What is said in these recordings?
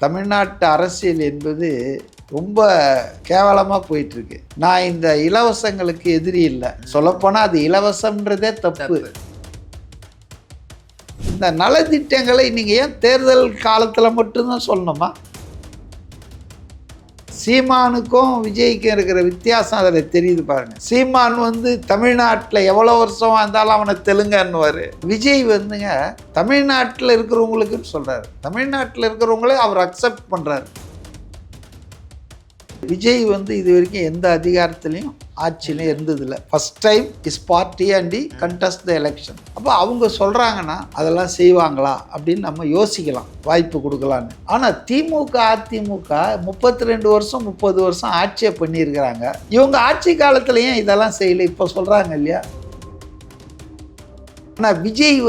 தமிழ்நாட்டு அரசியல் என்பது ரொம்ப கேவலமாக போயிட்டுருக்கு. நான் இந்த இலவசங்களுக்கு எதிரி இல்லை, சொல்லப்போனால் அது இலவசம்ன்றதே தப்பு. இந்த நலத்திட்டங்களை நீங்கள் ஏன் தேர்தல் காலத்தில் மட்டும்தான் சொல்லணுமா? சீமானுக்கும் விஜய்க்கும் இருக்கிற வித்தியாசம் அதில் தெரியுது பாருங்க. சீமான் தமிழ்நாட்டில் எவ்வளோ வருஷம் இருந்தாலும் அவனை தெலுங்கன்னுவார். விஜய் தமிழ்நாட்டில் இருக்கிறவங்களுக்குன்னு சொல்கிறார். தமிழ்நாட்டில் இருக்கிறவங்களே அவர் அக்செப்ட் பண்ணுறாரு. விஜய் இது வரைக்கும் எந்த அதிகாரத்துலையும் ஆட்சியிலையும் இருந்ததில்லை. First time is party and contest the election. அப்போ அவங்க சொல்கிறாங்கன்னா அதெல்லாம் செய்வாங்களா அப்படின்னு நம்ம யோசிக்கலாம், வாய்ப்பு கொடுக்கலான்னு. ஆனால் திமுக அதிமுக 32 வருஷம் 30 வருஷம் ஆட்சியை பண்ணியிருக்கிறாங்க. இவங்க ஆட்சி காலத்துலேயும் இதெல்லாம் செய்யலை, இப்போ சொல்கிறாங்க இல்லையா? ஆனால் விஜய்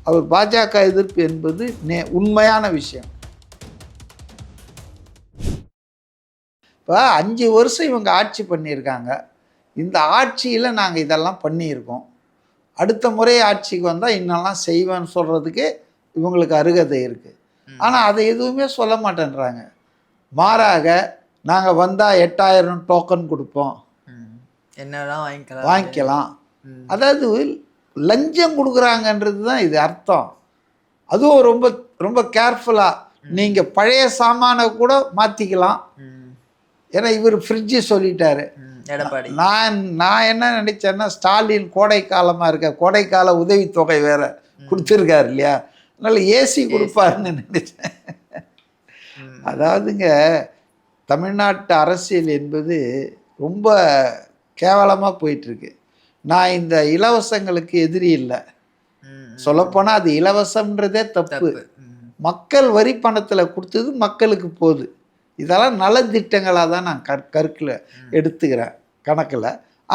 அவர் பாஜக எதிர்ப்பு என்பது உண்மையான விஷயம். இப்போ 5 வருஷம் இவங்க ஆட்சி பண்ணியிருக்காங்க. இந்த ஆட்சியில் நாங்கள் இதெல்லாம் பண்ணியிருக்கோம், அடுத்த முறை ஆட்சிக்கு வந்தால் இன்னெல்லாம் செய்வேன்னு சொல்கிறதுக்கு இவங்களுக்கு அருகதை இருக்குது. ஆனால் அதை எதுவுமே சொல்ல மாட்டேன்றாங்க. மாறாக நாங்கள் வந்தால் 8000 டோக்கன் கொடுப்போம், என்னெல்லாம் வாங்கிக்கலாம். அதாவது லஞ்சம் கொடுக்குறாங்கன்றது தான் இது அர்த்தம். அதுவும் ரொம்ப ரொம்ப கேர்ஃபுல்லாக. நீங்கள் பழைய சாமானை கூட மாற்றிக்கலாம். ஏன்னா இவர் ஃப்ரிட்ஜு சொல்லிட்டாரு. நான் என்ன நினைச்சேன்னா, ஸ்டாலின் கோடை காலமாக இருக்க கோடைக்கால உதவித்தொகை வேற கொடுத்துருக்காரு இல்லையா, அதனால ஏசி கொடுப்பாருன்னு நினைச்சேன். அதாவதுங்க, தமிழ்நாட்டு அரசியல் என்பது ரொம்ப கேவலமாக போயிட்டுருக்கு. நான் இந்த இலவசங்களுக்கு எதிரி இல்லை, சொல்லப்போனால் அது இலவசம்ன்றதே தப்பு. மக்கள் வரி பணத்தில் கொடுத்தது மக்களுக்கு போகுது. இதெல்லாம் நலத்திட்டங்களாக தான் நான் கருக்கில் எடுத்துக்கிறேன், கணக்கில்.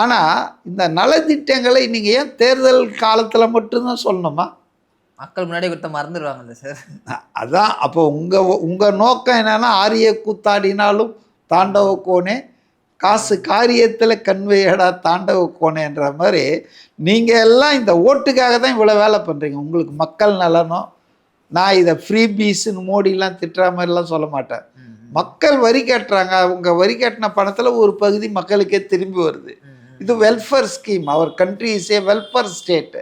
ஆனால் இந்த நலத்திட்டங்களை நீங்கள் ஏன் தேர்தல் காலத்தில் மட்டும்தான் சொல்லணுமா? மக்கள் முன்னாடி கொடுத்த மறந்துடுவாங்கல்ல சார். அதான். அப்போ உங்கள் நோக்கம் என்னென்னா, ஆரிய கூத்தாடினாலும் தாண்டவ கோனே, காசு காரியத்தில் கண்வையடா தாண்டவ கோனேன்ற மாதிரி நீங்கள் எல்லாம் இந்த ஓட்டுக்காக தான் இவ்வளோ வேலை பண்ணுறீங்க. உங்களுக்கு மக்கள் நலனும், நான் இதை ஃப்ரீ பீஸுன்னு மோடிலாம் திட்டுற மாதிரிலாம் சொல்ல மாட்டேன். மக்கள் வரி கட்டுறாங்க, அவங்க வரி கட்டின பணத்தில் ஒரு பகுதி மக்களுக்கே திரும்பி வருது. இது welfare scheme. Our country is a welfare state.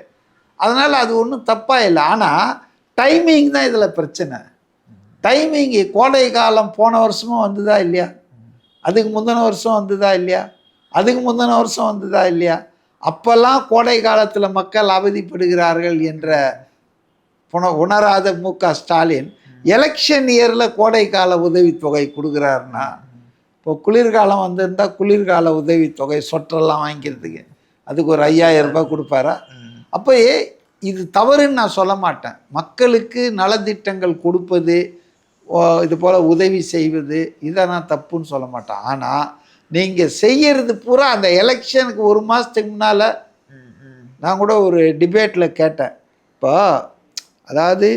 அதனால் அது ஒன்றும் தப்பாக இல்லை. ஆனால் டைமிங் தான் இதில் பிரச்சனை. டைமிங். கோடை காலம் போன வருஷமும் வந்துதா இல்லையா? அதுக்கு முந்தின வருஷம் வந்துதா இல்லையா? அதுக்கு முந்தின வருஷம் வந்துதா இல்லையா? அப்போல்லாம் கோடை காலத்தில் மக்கள் அவதிப்படுகிறார்கள் என்ற உணராத மு.க. ஸ்டாலின் எலெக்ஷன் இயரில் கோடைக்கால உதவித்தொகை கொடுக்குறாருன்னா, இப்போ குளிர்காலம் வந்திருந்தால் குளிர்கால உதவித்தொகை சொற்றெல்லாம் வாங்கிக்கிறதுக்கு அதுக்கு ஒரு 5000 ரூபாய் கொடுப்பாரா? அப்போ இது தவறுன்னு நான் சொல்ல மாட்டேன். மக்களுக்கு நலத்திட்டங்கள் கொடுப்பது, இது போல் உதவி செய்வது, இதை நான் தப்புன்னு சொல்ல மாட்டேன். ஆனால் நீங்கள் செய்கிறது பூரா அந்த எலெக்ஷனுக்கு 1 மாதத்துக்கு முன்னால். நான் கூட ஒரு டிபேட்டில் கேட்டேன். இப்போ அதாவது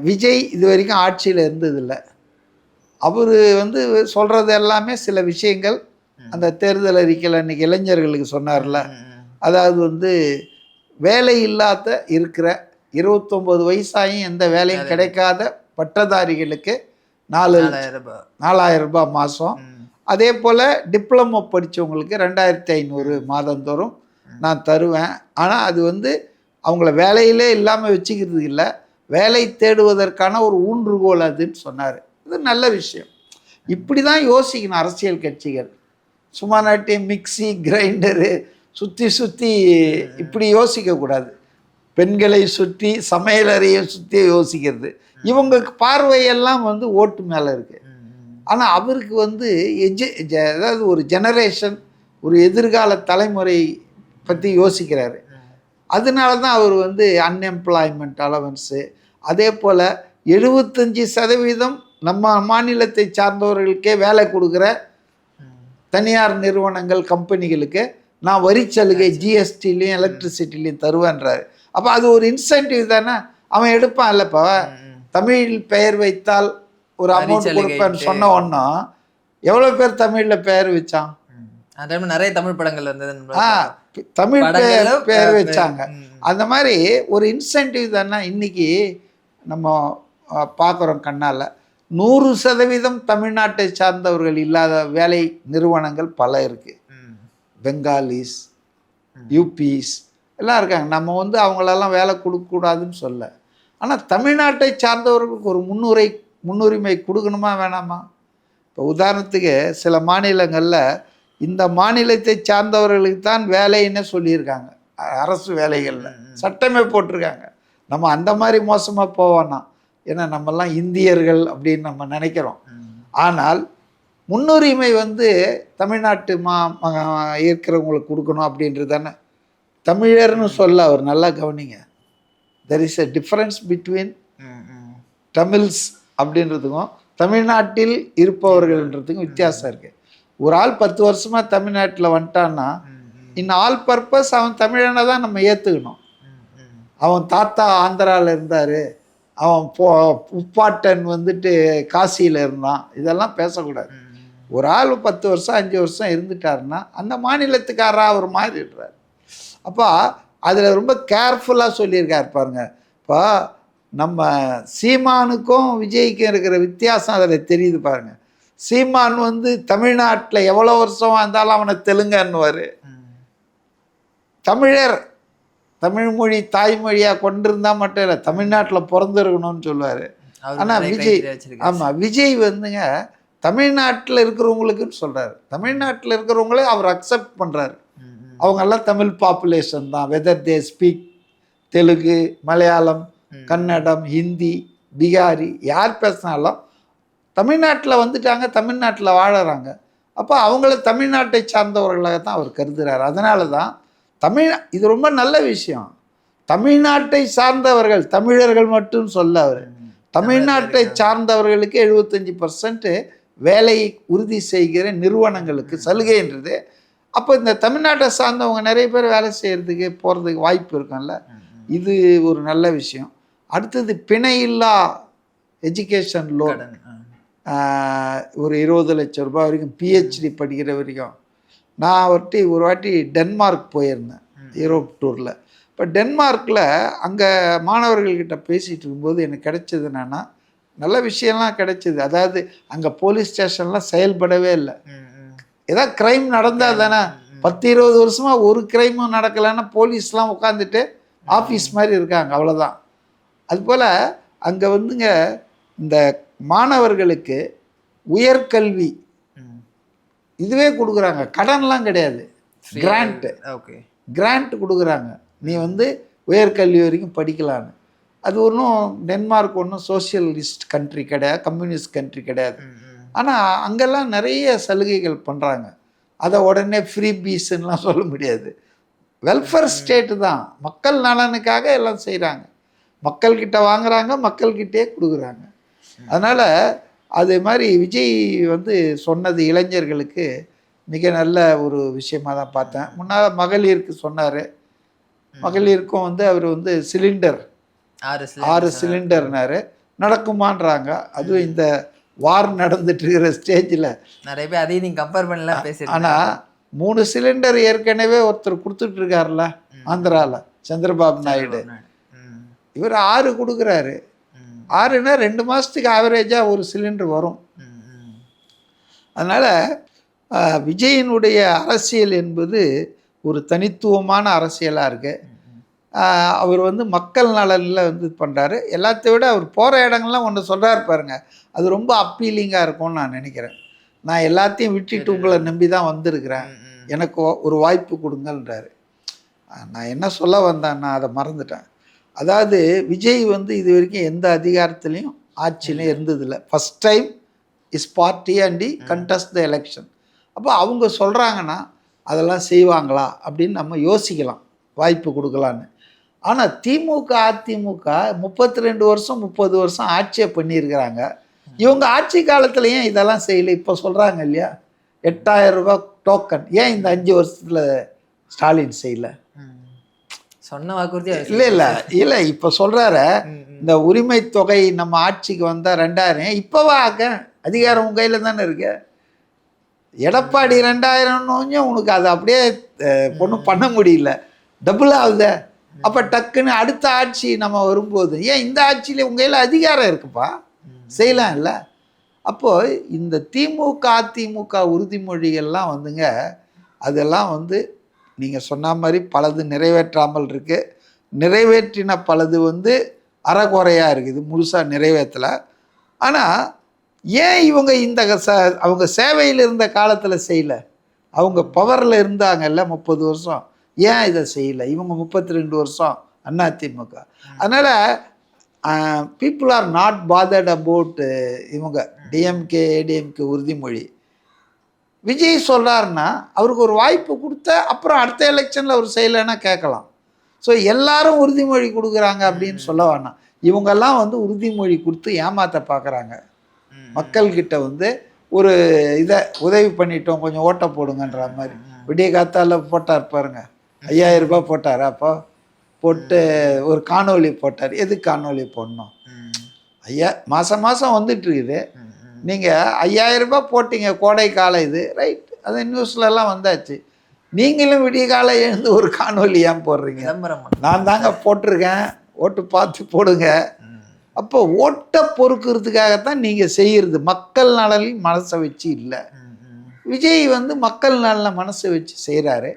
விஜய் இது வரைக்கும் ஆட்சியில் இருந்ததில்லை. அவர் சொல்கிறது எல்லாமே சில விஷயங்கள் அந்த தேர்தல் அறிக்கையில் அன்றைக்கி இளைஞர்களுக்கு சொன்னார்ல. அதாவது வேலை இல்லாத இருக்கிற 29 வயசாயும் எந்த வேலையும் கிடைக்காத பட்டதாரிகளுக்கு 4000 ரூபாய் மாதம். அதே போல் டிப்ளமோ படித்தவங்களுக்கு 2500 மாதந்தோறும் நான் தருவேன். ஆனால் அது அவங்கள வேலையிலே இல்லாமல் வச்சுக்கிறது இல்லை, வேலை தேடுவதற்கான ஒரு ஊன்றுகோல் அதுன்னு சொன்னார். இது நல்ல விஷயம். இப்படி தான் யோசிக்கணும் அரசியல் கட்சிகள். சும்மா நாட்டி மிக்சி கிரைண்டரு சுற்றி இப்படி யோசிக்கக்கூடாது. பெண்களை சுற்றி சமையலறையை சுற்றி யோசிக்கிறது. இவங்க பார்வையெல்லாம் ஓட்டு மேலே இருக்குது. ஆனால் அவருக்கு அதாவது ஒரு ஜெனரேஷன், ஒரு எதிர்கால தலைமுறை பற்றி யோசிக்கிறாரு. அதனால தான் அவர் அன்எம்ப்ளாய்மெண்ட் அலவன்ஸு, அதே போல் 75% நம்ம மாநிலத்தை சார்ந்தவர்களுக்கே வேலை கொடுக்குற தனியார் நிறுவனங்கள் கம்பெனிகளுக்கு நான் வரி சலுகை ஜிஎஸ்டிலையும் எலக்ட்ரிசிட்டிலையும் தருவேன்றாரு. அப்போ அது ஒரு இன்சென்டிவ் தானே, அவன் எடுப்பான் இல்லைப்பா. தமிழ் பெயர் வைத்தால் ஒரு அமௌண்ட் கொடுப்பேன்னு சொன்ன ஒன்றும் எவ்வளோ பேர் தமிழில் பெயர் வச்சான்? நிறைய தமிழ் படங்கள் தமிழ் பேர் வச்சாங்க. அந்த மாதிரி ஒரு இன்சென்டிவ் தானே இன்னைக்கு நம்ம பார்க்குறோம் கண்ணால். 100% தமிழ்நாட்டை சார்ந்தவர்கள் இல்லாத வேலை நிறுவனங்கள் பல இருக்குது. பெங்காலிஸ், யூபிஸ் எல்லாம் இருக்காங்க. நம்ம வந்து அவங்களெல்லாம் வேலை கொடுக்கக்கூடாதுன்னு சொல்ல. ஆனால் தமிழ்நாட்டை சார்ந்தவர்களுக்கு ஒரு முன்னுரிமை கொடுக்கணுமா வேணாமா? இப்போ உதாரணத்துக்கு சில மாநிலங்களில் இந்த மாநிலத்தை சார்ந்தவர்களுக்கு தான் வேலைன்னு சொல்லியிருக்காங்க. அரசு வேலைகளில் சட்டமே போட்டிருக்காங்க. நம்ம அந்த மாதிரி மோசமாக போவோன்னா, ஏன்னா நம்மெல்லாம் இந்தியர்கள் அப்படின்னு நம்ம நினைக்கிறோம். ஆனால் முன்னுரிமை வந்து தமிழ்நாட்டு இருக்கிறவங்களுக்கு கொடுக்கணும் அப்படின்றது தானே. தமிழர்னு சொல்ல அவர் நல்லா கவனிங்க. There is a difference between Tamils அப்படின்றதுக்கும் தமிழ்நாட்டில் இருப்பவர்கள்ன்றதுக்கும் வித்தியாசம் இருக்குது. ஒரு ஆள் 10 வருஷமாக தமிழ்நாட்டில் வந்துட்டான்னா இன் ஆல் பர்பஸ் அவன் தமிழனை தான் நம்ம ஏற்றுக்கணும். அவன் தாத்தா ஆந்திராவில் இருந்தார், அவன் உப்பாட்டன் வந்துட்டு காசியில் இருந்தான், இதெல்லாம் பேசக்கூடாது. ஒரு ஆள் 10 வருஷம் 5 வருஷம் இருந்துட்டாருன்னா அந்த மாநிலத்துக்காரராக அவர் மாறிடுறார். அப்போ அதில் ரொம்ப கேர்ஃபுல்லாக சொல்லியிருக்காரு பாருங்க. இப்போ நம்ம சீமானுக்கும் விஜய்க்கும் இருக்கிற வித்தியாசம் அதில் தெரியுது பாருங்க. சீமான் வந்து தமிழ்நாட்டில் எவ்வளோ வருஷம் இருந்தாலும் அவனை தெலுங்கன்னுவார். தமிழர் தமிழ் மொழி தாய்மொழியாக கொண்டிருந்தால் மட்டும் இல்லை, தமிழ்நாட்டில் பிறந்திருக்கணும்னு சொல்லுவார். ஆனால் விஜய், ஆமாம், விஜய் வந்துங்க தமிழ்நாட்டில் இருக்கிறவங்களுக்குன்னு சொல்கிறாரு. தமிழ்நாட்டில் இருக்கிறவங்களே அவர் அக்செப்ட் பண்ணுறாரு. அவங்கெல்லாம் தமிழ் பாப்புலேஷன் தான், whether they speak Telugu, Malayalam, Kannada, Hindi, Bihari, யார் பேசினாலும் தமிழ்நாட்டில் வந்துட்டாங்க, தமிழ்நாட்டில் வாழறாங்க. அப்போ அவங்கள தமிழ்நாட்டை சார்ந்தவர்களாக தான் அவர் கருதுகிறார். அதனால தான் இது ரொம்ப நல்ல விஷயம். தமிழ்நாட்டை சார்ந்தவர்கள், தமிழர்கள் மட்டும் சொல்ல அவர், தமிழ்நாட்டை சார்ந்தவர்களுக்கு 75% வேலையை உறுதி செய்கிற நிறுவனங்களுக்கு சலுகைன்றது. அப்போ இந்த தமிழ்நாட்டை சார்ந்தவங்க நிறைய பேர் வேலை செய்கிறதுக்கு போகிறதுக்கு வாய்ப்பு இருக்கும்ல. இது ஒரு நல்ல விஷயம். அடுத்தது பிணையில்லா எஜுகேஷன் லோன், ஒரு 20 லட்சம் ரூபாய் வரைக்கும், PhD படிக்கிற வரைக்கும். நான் ஒரு வாட்டி டென்மார்க் போயிருந்தேன் யூரோப் டூரில். இப்போ டென்மார்க்கில் அங்கே மாணவர்கள்கிட்ட பேசிகிட்டு இருக்கும்போது எனக்கு கிடைச்சது என்னென்னா, நல்ல விஷயம்லாம் கிடைச்சிது. அதாவது அங்கே போலீஸ் ஸ்டேஷன்லாம் செயல்படவே இல்லை. ஏதாவது க்ரைம் நடந்தால் தானே, 10-20 வருஷமாக ஒரு க்ரைமும் நடக்கலைன்னா போலீஸ்லாம் உட்காந்துட்டு ஆஃபீஸ் மாதிரி இருக்காங்க, அவ்வளோதான். அதுபோல் அங்கே வந்துங்க இந்த மாணவர்களுக்கு உயர்கல்வி இதுவே கொடுக்குறாங்க, கடன்லாம் கிடையாது, கிராண்ட் கொடுக்குறாங்க. நீ வந்து உயர்கல்வி வரைக்கும் படிக்கலான்னு. அது ஒன்றும் டென்மார்க் ஒன்றும் சோசியலிஸ்ட் கண்ட்ரி கிடையாது, கம்யூனிஸ்ட் கண்ட்ரி கிடையாது. ஆனால் அங்கெல்லாம் நிறைய சலுகைகள் பண்ணுறாங்க. அதை உடனே ஃப்ரீ பீஸ்ன்னெலாம் சொல்ல முடியாது. வெல்ஃபேர் ஸ்டேட்டு தான், மக்கள் நலனுக்காக எல்லாம் செய்கிறாங்க. மக்கள்கிட்ட வாங்குகிறாங்க, மக்கள்கிட்டே கொடுக்குறாங்க. அதனால் அது மாதிரி விஜய் வந்து சொன்னது இளைஞர்களுக்கு மிக நல்ல ஒரு விஷயமாக தான் பார்த்தேன். முன்னால் மகளிருக்கு சொன்னார். மகளிருக்கும் வந்து அவர் வந்து சிலிண்டர் 6 சிலிண்டர்னாரு. நடக்குமான்றாங்க. அதுவும் இந்த வார் நடந்துட்டு இருக்கிற ஸ்டேஜில் நிறைய பேர் அதையும் நீங்கள் கம்பேர் பண்ணலாம் பேசி. ஆனால் 3 சிலிண்டர் ஏற்கனவே ஒருத்தர் கொடுத்துட்ருக்காருல ஆந்திராவில், சந்திரபாபு நாயுடு. இவர் 6 கொடுக்குறாரு. 6னா 2 மாதத்துக்கு ஆவரேஜாக ஒரு சிலிண்டர் வரும். அதனால் விஜயினுடைய அரசியல் என்பது ஒரு தனித்துவமான அரசியலாக இருக்குது. அவர் வந்து மக்கள் நலனில் வந்து பண்ணுறாரு. எல்லாத்தையும் விட அவர் போகிற இடங்கள்லாம் ஒன்று சொல்கிறாரு பாருங்க, அது ரொம்ப அப்பீலிங்காக இருக்கும்னு நான் நினைக்கிறேன். நான் எல்லாத்தையும் விட்டுட்டு உங்களை நம்பி தான் வந்திருக்கிறேன், எனக்கு ஒரு வாய்ப்பு கொடுங்கன்றாரு. நான் என்ன சொல்ல வந்தேன்னா அதை மறந்துட்டேன். அதாவது விஜய் வந்து இது வரைக்கும் எந்த அதிகாரத்துலேயும் ஆட்சியிலையும் இருந்ததில்லை. First time is party and contest the election. அப்போ அவங்க சொல்கிறாங்கன்னா அதெல்லாம் செய்வாங்களா அப்படின்னு நம்ம யோசிக்கலாம், வாய்ப்பு கொடுக்கலான்னு. ஆனால் திமுக அதிமுக 32 வருஷம் 30 வருஷம் ஆட்சியை பண்ணியிருக்கிறாங்க. இவங்க ஆட்சி காலத்தில் ஏன் இதெல்லாம் செய்யலை? இப்போ சொல்கிறாங்க இல்லையா 8000 ரூபாய் டோக்கன், ஏன் இந்த 5 வருஷத்தில் ஸ்டாலின் செய்யலை? சொன்ன வாக்குறுதி இல்லை இப்போ சொல்கிறாரு, இந்த உரிமை தொகை நம்ம ஆட்சிக்கு வந்தால் 2000, இப்போவா அதிகாரம் உங்கள் கையில் தானே இருக்கு. எடப்பாடி 2000 உனக்கு அதை அப்படியே ஒன்றும் பண்ண முடியல, டபுள் ஆகுது. அப்போ டக்குன்னு அடுத்த ஆட்சி நம்ம வரும்போது ஏன் இந்த ஆட்சியில் உங்கள் கையில் அதிகாரம் இருக்குப்பா, செய்யலாம் இல்லை. அப்போது இந்த திமுக அதிமுக உறுதிமொழிகள்லாம் வந்துங்க, அதெல்லாம் வந்து நீங்கள் சொன்ன மாதிரி பலது நிறைவேற்றாமல் இருக்குது. நிறைவேற்றின பலது வந்து அறகுறையாக இருக்குது, முழுசாக நிறைவேற்றலை. ஆனால் ஏன் இவங்க இந்த அவங்க சேவையில் இருந்த காலத்தில் செய்யலை? அவங்க பவரில் இருந்தாங்கல்ல 30 வருஷம், ஏன் இதை செய்யலை? இவங்க 32 வருஷம் அதிமுக. அதனால் people are not bothered about இவங்க டிஎம்கே ஏடிஎம்கே உறுதிமொழி. விஜய் சொல்கிறாருன்னா அவருக்கு ஒரு வாய்ப்பு கொடுத்த அப்புறம் அடுத்த எலெக்ஷனில் அவர் செய்யலைன்னா கேட்கலாம். ஸோ எல்லாரும் உறுதிமொழி கொடுக்குறாங்க அப்படின்னு சொல்ல வேணாம். இவங்கெல்லாம் வந்து உறுதிமொழி கொடுத்து ஏமாற்ற பார்க்குறாங்க. மக்கள்கிட்ட வந்து ஒரு இதை உதவி பண்ணிட்டோம், கொஞ்சம் ஓட்டை போடுங்கன்ற மாதிரி. விடிய காத்தால போட்டார் பாருங்க, 5000 ரூபாய் போட்டார். அப்போ போட்டு ஒரு காணொலி போட்டார். எதுக்கு காணொலி போடணும்? மாதம் மாதம் வந்துட்டு இருக்குது. நீங்கள் 5000 ரூபாய் போட்டீங்க, கோடை காலம் இது, ரைட், அது நியூஸ்லலாம் வந்தாச்சு. நீங்களும் விடிய காலம் எழுந்து ஒரு காணொலி ஏன் போடுறீங்க? நான் தாங்க போட்டிருக்கேன், ஓட்டு பார்த்து போடுங்க. அப்போ ஓட்டை பொறுக்கிறதுக்காகத்தான் நீங்கள் செய்கிறது, மக்கள் நலனில் மனசை வச்சு இல்லை. விஜய் வந்து மக்கள் நலனில் மனசை வச்சு செய்கிறாரு.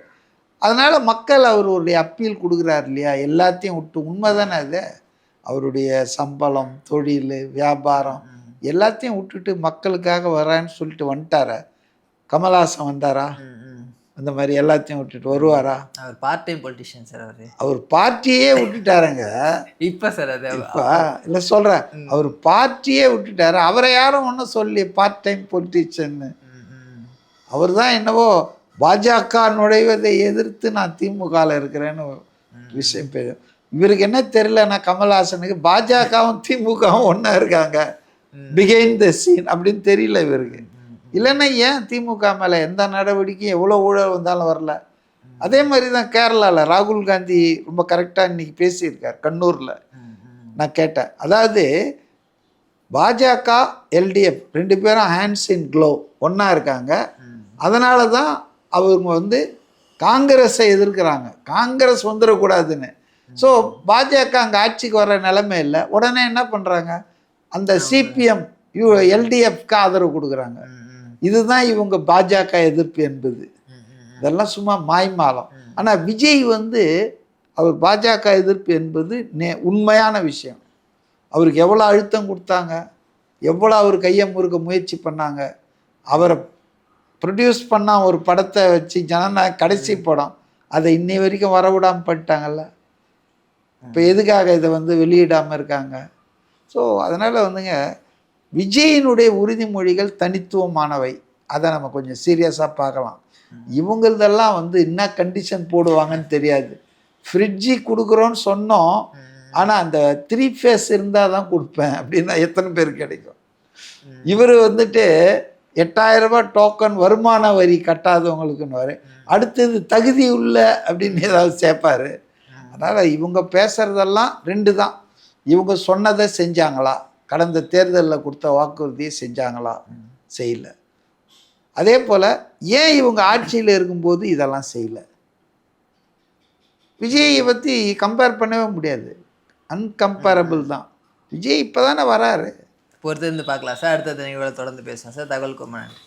அதனால் மக்கள் அவருடைய அப்பீல் கொடுக்குறாரு இல்லையா, எல்லாத்தையும் விட்டு. உண்மை தானே அது? அவருடைய சம்பளம், தொழில், வியாபாரம் எல்லாத்தையும் விட்டுட்டு மக்களுக்காக வரேன்னு சொல்லிட்டு வந்துட்டாரா? கமல்ஹாசன் வந்தாரா? அந்த மாதிரி எல்லாத்தையும் விட்டுட்டு வருவாரா? அவர் பார்ட் டைம் பொலிட்டிஷியன் சார். அவர் பார்ட்டியே விட்டுட்டாருங்க இப்போ சார். அது இப்போ இல்லை சொல்கிறேன், அவர் பார்ட்டியே விட்டுட்டாரு. அவரை யாரும் ஒன்றும் சொல்லி பார்ட் டைம் பொலிட்டிஷியன்னு. அவர் தான் என்னவோ பாஜக நுழைவதை எதிர்த்து நான் திமுகவில் இருக்கிறேன்னு விஷயம் பேர். இவருக்கு என்ன தெரியலன்னா, கமல்ஹாசனுக்கு பாஜகவும் திமுகவும் ஒன்றா இருக்காங்க, பிஹைண்ட் த சீன் அப்படின்னு தெரியல இவருக்கு. இல்லைன்னா ஏன் திமுக மேலே எந்த நடவடிக்கையும் எவ்வளோ ஊழல் வந்தாலும் வரல? அதே மாதிரி தான் கேரளாவில் ராகுல் காந்தி ரொம்ப கரெக்டாக இன்றைக்கி பேசியிருக்கார் கண்ணூரில். நான் கேட்டேன், அதாவது பாஜக எல்டிஎஃப் 2 பேரும் ஹேண்ட்ஸ் இன் க்ளோ ஒன்றா இருக்காங்க. அதனால தான் அவங்க வந்து காங்கிரஸை எதிர்க்கிறாங்க, காங்கிரஸ் வந்துடக்கூடாதுன்னு. ஸோ பாஜக அங்கே ஆட்சிக்கு வர நிலைமை இல்லை. உடனே என்ன பண்ணுறாங்க, அந்த சிபிஎம் எல்டிஎஃப்க்கு ஆதரவு கொடுக்குறாங்க. இதுதான் இவங்க பாஜக எதிர்ப்பு என்பது. இதெல்லாம் சும்மா மாய்மாலம். ஆனால் விஜய் வந்து அவர் பாஜக எதிர்ப்பு என்பது உண்மையான விஷயம். அவருக்கு எவ்வளோ அழுத்தம் கொடுத்தாங்க, எவ்வளோ அவர் கையை முறுக்க முயற்சி பண்ணாங்க. அவரை ப்ரொடியூஸ் பண்ணால் ஒரு படத்தை வச்சு ஜனநாயக கடைசி படம், அதை இன்னை வரைக்கும் வரவிடாமல் பண்ணிட்டாங்கல்ல. இப்போ எதுக்காக இதை வந்து வெளியிடாமல் இருக்காங்க? ஸோ அதனால் வந்துங்க, விஜயினுடைய உறுதிமொழிகள் தனித்துவமானவை. அதை நம்ம கொஞ்சம் சீரியஸாக பார்க்கலாம். இவங்களதெல்லாம் வந்து என்ன கண்டிஷன் போடுவாங்கன்னு தெரியாது. ஃப்ரிட்ஜி கொடுக்குறோன்னு சொன்னோம், ஆனால் அந்த 3 ஃபேஸ் இருந்தால் தான் கொடுப்பேன் அப்படின்னா எத்தனை பேர் கிடைக்கும்? இவர் வந்துட்டு 8000 ரூபாய் டோக்கன் வருமான வரி கட்டாதவங்களுக்குன்னு அடுத்தது தகுதி உள்ள அப்படின்னு ஏதாவது சேர்ப்பார். அதனால் இவங்க பேசுகிறதெல்லாம் 2 தான். இவங்க சொன்னதை செஞ்சாங்களா? கடந்த தேர்தலில் கொடுத்த வாக்குறுதியை செஞ்சாங்களா? செய்யலை. அதே போல் ஏன் இவங்க ஆட்சியில் இருக்கும்போது இதெல்லாம் செய்யலை? விஜயை பற்றி கம்பேர் பண்ணவே முடியாது, அன்கம்பேரபிள் தான். விஜய் இப்போ தானே வராரு. பொறுத்திருந்து பார்க்கலாம் சார். அடுத்த நிகழ்வுகளை தொடர்ந்து பேசுவோம் சார். தகவலுக்கு ரொம்ப நன்றி.